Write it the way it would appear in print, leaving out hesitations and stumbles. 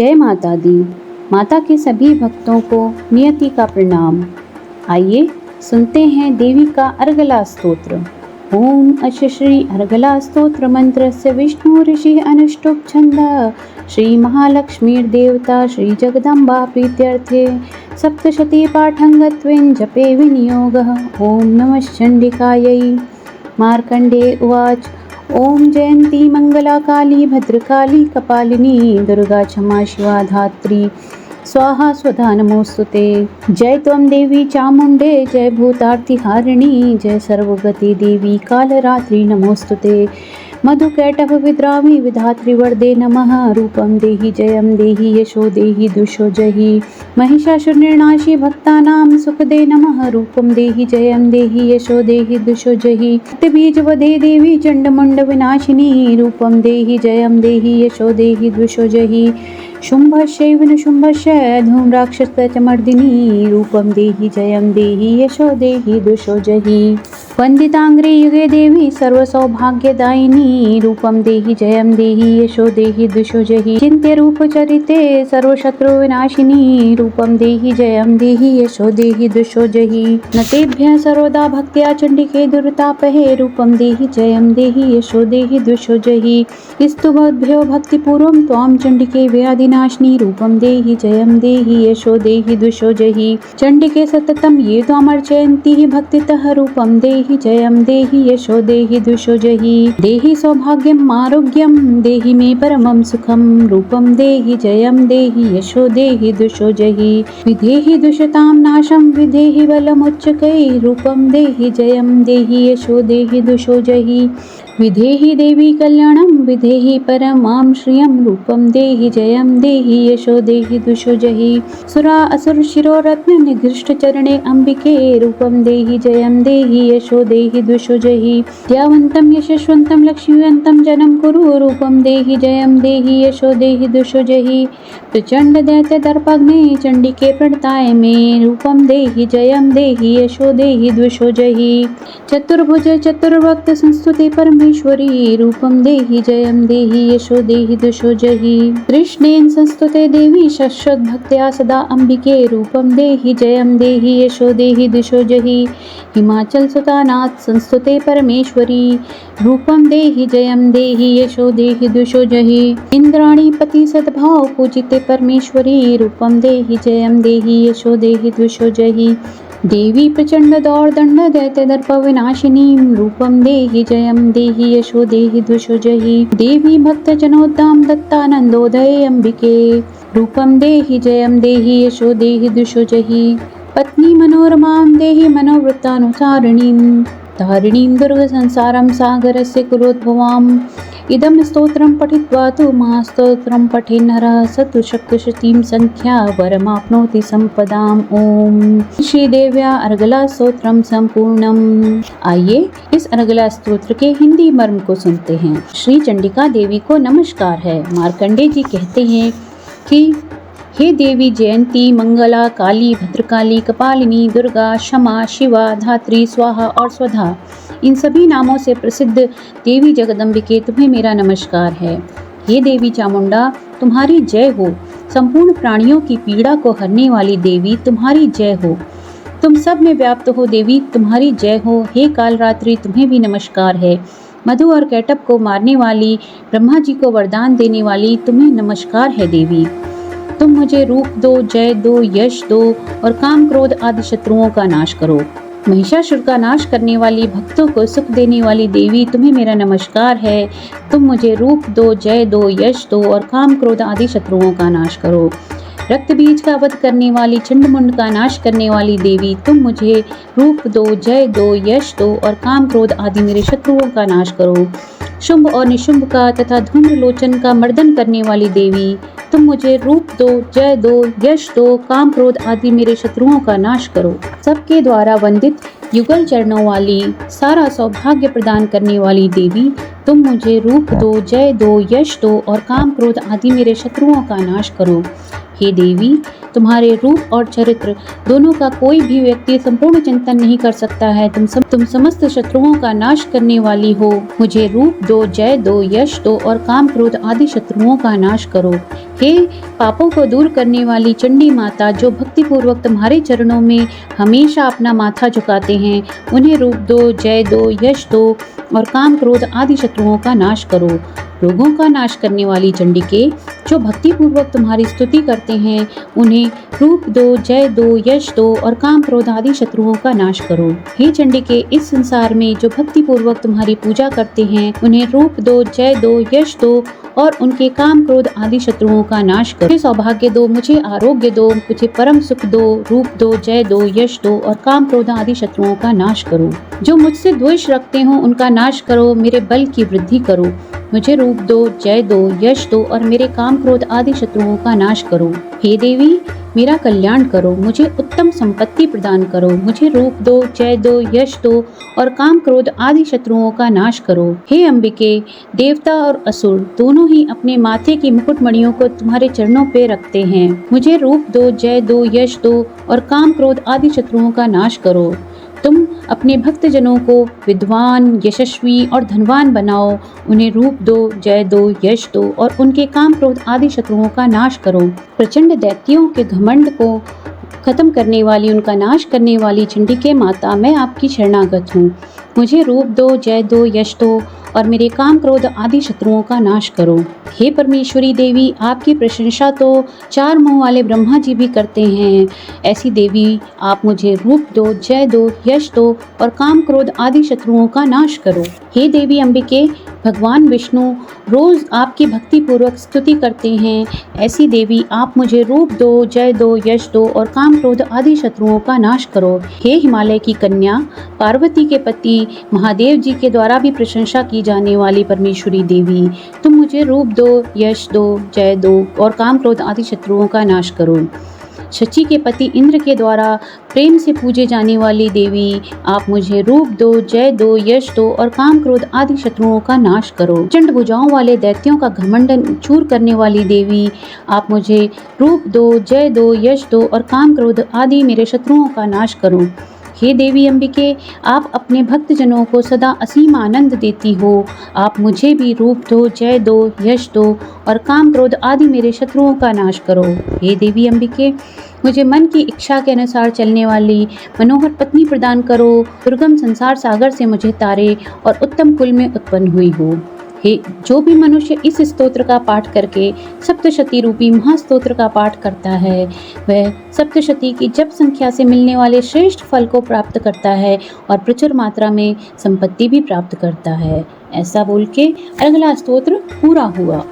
जय माता दी। माता के सभी भक्तों को नियति का प्रणाम। आइए सुनते हैं देवी का अर्गला स्तोत्र। ओम अश श्री अर्गला स्तोत्र मंत्रस्य विष्णु ऋषि अनुष्टुप छंद श्री महालक्ष्मी देवता श्री जगदम्बा प्रीत्यर्थे सप्तशती पाठंगत्वेन जपे विनियोगः। ओम नमः चंडिकायै। मार्कंडे उवाच ओम जयंती मंगला काली भद्रकाली कपालिनी दुर्गा क्षमा शिवा धात्री स्वाहा स्वधा नमोस्तुते। जय त्वं देवी चामुंडे जय भूतार्ति हारिणी जय सर्वगति देवी कालरात्रि नमोस्तुते। मधुकैटभ विद्रावी विधात्री वरदे नमः। रूपं देहि जयं देहि यशो देहि दुषो जहि महिषासुर निर्नाशी भक्तानां सुखदे नमः। रूपं देहि जयं देहि यशो देहि दुषो जहि बीज वदे देवी चंडमुंड विनाशिनी। रूपं देहि जयं देहि यशो देहि दुषो जहि शुंभस्यैव न शुंभस्य धूम्राक्षसमर्दिनी। रूपं देहि जयं देहि यशो देहि दुषो जहि वंदितांग्रे युगे देवी सर्वसौभाग्यदायिनी। रूपं देहि जयं देहि यशो देहि दुषो जहि चिन्त्य रूप चरिते सर्वशत्रु विनाशिनी। रूपं देहि जयं देहि यशो देहि दुषो जहि नतेभ्यः सर्वदा भक्त्या चंडिके दुर्तापहे। रूपं देहि जयं देहि यशो देहि दुषो जहि स्तुभ्यो भक्तिपूर्वं त्वां चंडिके व्याधिनाशिनी। रूपं देहि जयं देहि यशो देहि दुषो जहि चंडिके सततं ये त्वामर्चयन्ति भक्तितः। रूपं देहि जयं देहि यशो देहि दुषो जहि देहि सौभाग्यम् आरोग्यं देहि मे परमं सुखं। रूपं देहि जयं देहि यशो देहि दुषो जहि विधेहि दुषतां नाशं विधेहि बलमुच्चकै। रूपं देहि जयं देहि यशो देहि दुषो जहि विधेहि देवी कल्याणं विधेहि परमां श्रियं। रूपं देहि जयं देहि यशो देहि दुषो जहि सुरा असुर शिरोरत्न निघृष्ट चरणे अंबिके। रूपं देहि जयं देहि यशो देहि दुषो जहि विद्यावन्तं यशस्वन्तं लक्ष्मीवन्तं जनं कुरु। रूपं देहि जयं देहि यशो देहि दुषो जहि प्रचंड दैत्य दर्पग्ने चंडिके प्रणताय मे। रूपं देहि जयं देहि यशो देहि दुषो जहि चतुर्भुज चतुर्भक्त संस्तुते परमेश्वरी। रूपं देहि जयं देहि यशो देहि दुषो जहि कृष्णेन संस्तुते देवी शश्वत भक्त्या सदा अंबिके। रूपं देहि जयं देहि यशो देहि दुषो जहि हिमाचल सुतानाथ संस्तुते परमेश्वरी। रूपं देहि जयं देहि यशो देहि दुषो जहि इंद्राणी पति सद्भाव पूजिते परमेश्वरी। रूपं देहि जयं देहि यशो देहि दुषो जहि देवी प्रचंड दौर दंड दैत्य दर्प विनाशिनी। रूपं देहि जयं देहि यशो देहि दुषो जहि देवी भक्त जनोद्दाम दत्तानंदोदये अंबिके। रूपं देहि जयं देहि यशो देहि दुषो जहि पत्नी मनोरमां देहि मनोवृत्तानुसारिणीं तारिणीं दुर्ग संसारं सागरस्य कुलोद्भवाम्। इदं स्तोत्रं पठित्वा तु महास्तोत्रं पठेन्नरः स तु शक्तिशतीं संख्या वरमाप्नोति संपदाम्। ओम श्री देव्या अर्गला स्तोत्रम संपूर्णम। आइए इस अर्गला स्तोत्र के हिंदी मर्म को सुनते हैं। श्री चंडिका देवी को नमस्कार है। मार्कंडे जी कहते हैं कि हे देवी जयंती मंगला काली भद्रकाली कपालिनी दुर्गा क्षमा शिवा धात्री स्वाहा और स्वधा इन सभी नामों से प्रसिद्ध देवी जगदम्बिके तुम्हें मेरा नमस्कार है। हे देवी चामुंडा तुम्हारी जय हो। संपूर्ण प्राणियों की पीड़ा को हरने वाली देवी तुम्हारी जय हो। तुम सब में व्याप्त हो देवी तुम्हारी जय हो। हे कालरात्रि तुम्हें भी नमस्कार है। मधु और कैटभ को मारने वाली ब्रह्मा जी को वरदान देने वाली तुम्हें नमस्कार है देवी। तुम मुझे रूप दो जय दो यश दो और काम क्रोध आदि शत्रुओं का नाश करो। महिषासुर का नाश करने वाली भक्तों को सुख देने वाली देवी तुम्हें मेरा नमस्कार है। तुम मुझे रूप दो जय दो यश दो और काम क्रोध आदि शत्रुओं का नाश करो। रक्त बीज का वध करने वाली चंडमुंड का नाश करने वाली देवी तुम मुझे रूप दो जय दो यश दो और काम क्रोध आदि मेरे शत्रुओं का नाश करो। शुंभ और निशुंभ का तथा धूम्रलोचन का मर्दन करने वाली देवी तुम मुझे रूप दो जय दो यश दो काम क्रोध आदि मेरे शत्रुओं का नाश करो। सबके द्वारा वंदित युगल चरणों वाली सारा सौभाग्य प्रदान करने वाली देवी तुम मुझे रूप दो जय दो यश दो और काम क्रोध आदि मेरे शत्रुओं का नाश करो। हे देवी तुम्हारे रूप और चरित्र दोनों का कोई भी व्यक्ति संपूर्ण चिंतन नहीं कर सकता है। तुम समस्त शत्रुओं का नाश करने वाली हो। मुझे रूप दो जय दो यश दो और काम क्रोध आदि शत्रुओं का नाश करो। हे पापों को दूर करने वाली चंडी माता, जो भक्तिपूर्वक तुम्हारे चरणों में हमेशा अपना माथा झुकाते हैं, उन्हें रूप दो, जय दो, यश दो और काम क्रोध आदि शत्रुओं का नाश करो। रोगों का नाश करने वाली चंडिके, जो भक्तिपूर्वक तुम्हारी स्तुति करते हैं, उन्हें रूप दो, जय दो, यश दो और काम क्रोध आदि शत्रुओं का नाश करो। हे चंडिके, इस संसार में जो भक्तिपूर्वक तुम्हारी पूजा करते हैं, उन्हें रूप दो, जय दो, यश दो और उनके काम क्रोध आदि शत्रुओं का नाश करो। मुझे सौभाग्य दो, मुझे आरोग्य दो, मुझे परम सुख दो, रूप दो, जय दो, यश दो और काम क्रोध आदि शत्रुओं का नाश करो। जो मुझसे द्वेष रखते हो, उनका नाश करो, मेरे बल की वृद्धि करो। मुझे रूप दो, जय दो, यश दो और मेरे काम क्रोध आदि शत्रुओं का नाश करो। हे देवी, मेरा कल्याण करो, मुझे उत्तम संपत्ति प्रदान करो। मुझे रूप दो, जय दो, यश दो और काम क्रोध आदि शत्रुओं का नाश करो। हे अंबिके, देवता और असुर दोनों ही अपने माथे की मुकुटमणियों को तुम्हारे चरणों पे रखते हैं। मुझे रूप दो, जय दो, यश दो और काम क्रोध आदि शत्रुओं का नाश करो। तुम अपने भक्तजनों को विद्वान, यशस्वी और धनवान बनाओ। उन्हें रूप दो, जय दो, यश दो और उनके काम क्रोध आदि शत्रुओं का नाश करो। प्रचंड दैत्यों के घमंड को खत्म करने वाली, उनका नाश करने वाली चंडिके माता, मैं आपकी शरणागत हूँ। मुझे रूप दो, जय दो, यश दो और मेरे काम क्रोध आदि शत्रुओं का नाश करो। हे परमेश्वरी देवी, आपकी प्रशंसा तो चार मुंह वाले ब्रह्मा जी भी करते हैं। ऐसी देवी, आप मुझे रूप दो, जय दो, यश दो और काम क्रोध आदि शत्रुओं का नाश करो। हे देवी अंबिके, भगवान विष्णु रोज आपकी भक्ति पूर्वक स्तुति करते हैं। ऐसी देवी, आप मुझे रूप दो, जय दो, यश दो और काम क्रोध आदि शत्रुओं का नाश करो। हे हिमालय की कन्या, पार्वती के पति महादेव जी के द्वारा भी प्रशंसा की जाने वाली परमेश्वरी देवी, तुम मुझे रूप दो, यश दो, जय दो और काम क्रोध आदि शत्रुओं का नाश करो। शची के पति इंद्र के द्वारा प्रेम से पूजे जाने वाली देवी, आप मुझे रूप दो, जय दो, यश दो और काम क्रोध आदि शत्रुओं का नाश करो। प्रचंड भुजाओं वाले दैत्यों का घमंड चूर करने वाली देवी, आप मुझे रूप दो, जय दो, यश दो और काम क्रोध आदि मेरे शत्रुओं का नाश करो। हे देवी अंबिके, आप अपने भक्तजनों को सदा असीम आनंद देती हो। आप मुझे भी रूप दो, जय दो, यश दो और काम क्रोध आदि मेरे शत्रुओं का नाश करो। हे देवी अंबिके, मुझे मन की इच्छा के अनुसार चलने वाली मनोहर पत्नी प्रदान करो। दुर्गम संसार सागर से मुझे तारे और उत्तम कुल में उत्पन्न हुई हो। हे, जो भी मनुष्य इस स्तोत्र का पाठ करके सप्तशती रूपी महास्तोत्र का पाठ करता है, वह सप्तशती की जप संख्या से मिलने वाले श्रेष्ठ फल को प्राप्त करता है और प्रचुर मात्रा में संपत्ति भी प्राप्त करता है। ऐसा बोल के अगला स्तोत्र पूरा हुआ।